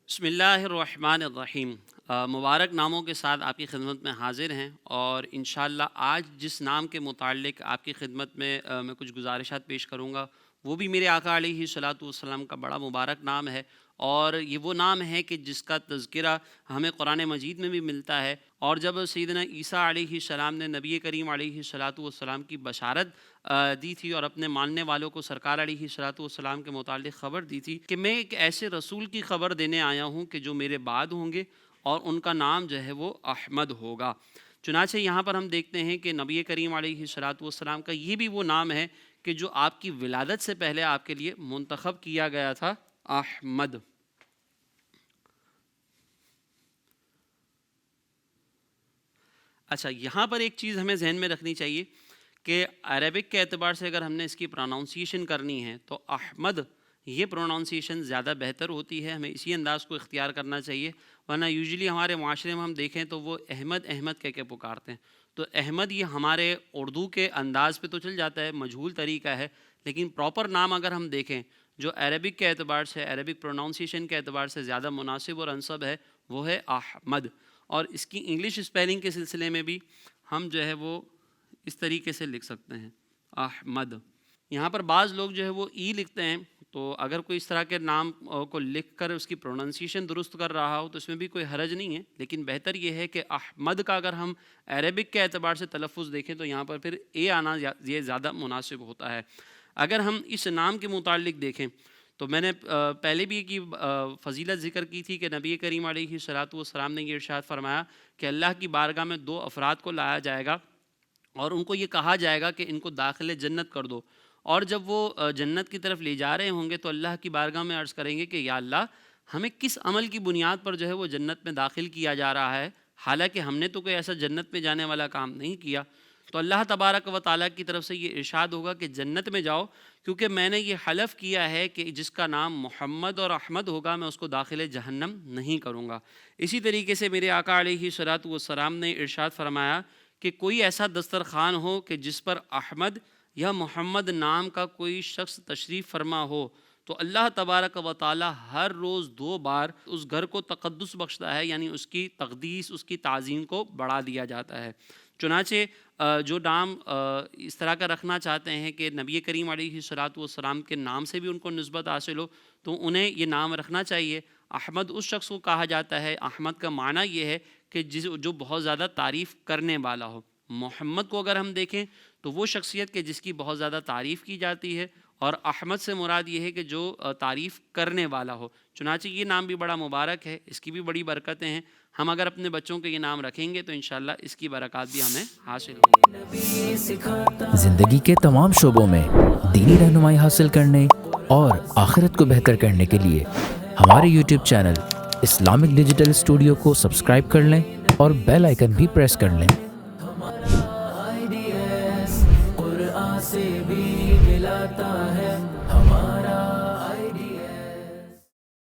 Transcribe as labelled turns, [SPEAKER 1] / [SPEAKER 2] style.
[SPEAKER 1] بسم اللہ الرحمن الرحیم۔ مبارک ناموں کے ساتھ آپ کی خدمت میں حاضر ہیں، اور انشاءاللہ آج جس نام کے متعلق آپ کی خدمت میں میں کچھ گزارشات پیش کروں گا، وہ بھی میرے آقا علیہ الصلاۃ والسلام کا بڑا مبارک نام ہے، اور یہ وہ نام ہے کہ جس کا تذکرہ ہمیں قرآن مجید میں بھی ملتا ہے۔ اور جب سیدنا عیسیٰ علیہ السلام نے نبی کریم علیہ الصلاۃ والسلام کی بشارت دی تھی، اور اپنے ماننے والوں کو سرکار علیہ الصلاۃ والسلام کے متعلق خبر دی تھی کہ میں ایک ایسے رسول کی خبر دینے آیا ہوں کہ جو میرے بعد ہوں گے، اور ان کا نام جو ہے وہ احمد ہوگا۔ چنانچہ یہاں پر ہم دیکھتے ہیں کہ نبی کریم علیہ الصلاۃ والسلام کا یہ بھی وہ نام ہے کہ جو آپ کی ولادت سے پہلے آپ کے لیے منتخب کیا گیا تھا، احمد۔ اچھا، یہاں پر ایک چیز ہمیں ذہن میں رکھنی چاہیے کہ عربک کے اعتبار سے اگر ہم نے اس کی پروناؤنسیشن کرنی ہے تو احمد، یہ پروناؤنسیشن زیادہ بہتر ہوتی ہے، ہمیں اسی انداز کو اختیار کرنا چاہیے، ورنہ یوزلی ہمارے معاشرے میں ہم دیکھیں تو وہ احمد احمد کہہ کے پکارتے ہیں۔ تو احمد یہ ہمارے اردو کے انداز پہ تو چل جاتا ہے، مجہول طریقہ ہے، لیکن پراپر نام اگر ہم دیکھیں جو عربک کے اعتبار سے، عربک پروناؤنسیشن کے اعتبار سے زیادہ مناسب اور انسب ہے، وہ ہے احمد۔ اور اس کی انگلش اسپیلنگ کے سلسلے میں بھی ہم جو ہے وہ اس طریقے سے لکھ سکتے ہیں، احمد۔ یہاں پر بعض لوگ جو ہے وہ ای لکھتے ہیں، تو اگر کوئی اس طرح کے نام کو لکھ کر اس کی پروننسیشن درست کر رہا ہو تو اس میں بھی کوئی حرج نہیں ہے، لیکن بہتر یہ ہے کہ احمد کا اگر ہم عربک کے اعتبار سے تلفظ دیکھیں تو یہاں پر پھر اے آنا یہ زیادہ مناسب ہوتا ہے۔ اگر ہم اس نام کے متعلق دیکھیں تو میں نے پہلے بھی کی فضیلت ذکر کی تھی کہ نبی کریم علیہ الصلاۃ والسلام نے یہ ارشاد فرمایا کہ اللہ کی بارگاہ میں دو افراد کو لایا جائے گا، اور ان کو یہ کہا جائے گا کہ ان کو داخل جنت کر دو، اور جب وہ جنت کی طرف لے جا رہے ہوں گے تو اللہ کی بارگاہ میں عرض کریں گے کہ یا اللہ، ہمیں کس عمل کی بنیاد پر جو ہے وہ جنت میں داخل کیا جا رہا ہے، حالانکہ ہم نے تو کوئی ایسا جنت میں جانے والا کام نہیں کیا۔ تو اللہ تبارک و تعالیٰ کی طرف سے یہ ارشاد ہوگا کہ جنت میں جاؤ، کیونکہ میں نے یہ حلف کیا ہے کہ جس کا نام محمد اور احمد ہوگا میں اس کو داخل جہنم نہیں کروں گا۔ اسی طریقے سے میرے آقا علیہ الصلاۃ والسلام نے ارشاد فرمایا کہ کوئی ایسا دسترخوان ہو کہ جس پر احمد یا محمد نام کا کوئی شخص تشریف فرما ہو، تو اللہ تبارک و تعالی ہر روز 2 بار اس گھر کو تقدس بخشتا ہے، یعنی اس کی تقدیس، اس کی تعظیم کو بڑھا دیا جاتا ہے۔ چنانچہ جو نام اس طرح کا رکھنا چاہتے ہیں کہ نبی کریم علیہ الصلاۃ والسلام کے نام سے بھی ان کو نسبت حاصل ہو، تو انہیں یہ نام رکھنا چاہیے۔ احمد اس شخص کو کہا جاتا ہے، احمد کا معنی یہ ہے کہ جو بہت زیادہ تعریف کرنے والا ہو۔ محمد کو اگر ہم دیکھیں تو وہ شخصیت کہ جس کی بہت زیادہ تعریف کی جاتی ہے، اور احمد سے مراد یہ ہے کہ جو تعریف کرنے والا ہو۔ چنانچہ یہ نام بھی بڑا مبارک ہے، اس کی بھی بڑی برکتیں ہیں۔ ہم اگر اپنے بچوں کے یہ نام رکھیں گے تو انشاءاللہ اس کی برکات بھی ہمیں حاصل ہوں گی۔
[SPEAKER 2] زندگی کے تمام شعبوں میں دینی رہنمائی حاصل کرنے اور آخرت کو بہتر کرنے کے لیے ہمارے YouTube channel Islamic digital studio کو سبسکرائب کر لیں اور بیل آئیکن بھی پریس کر لیں۔ قرآن سے بھی ملاتا ہے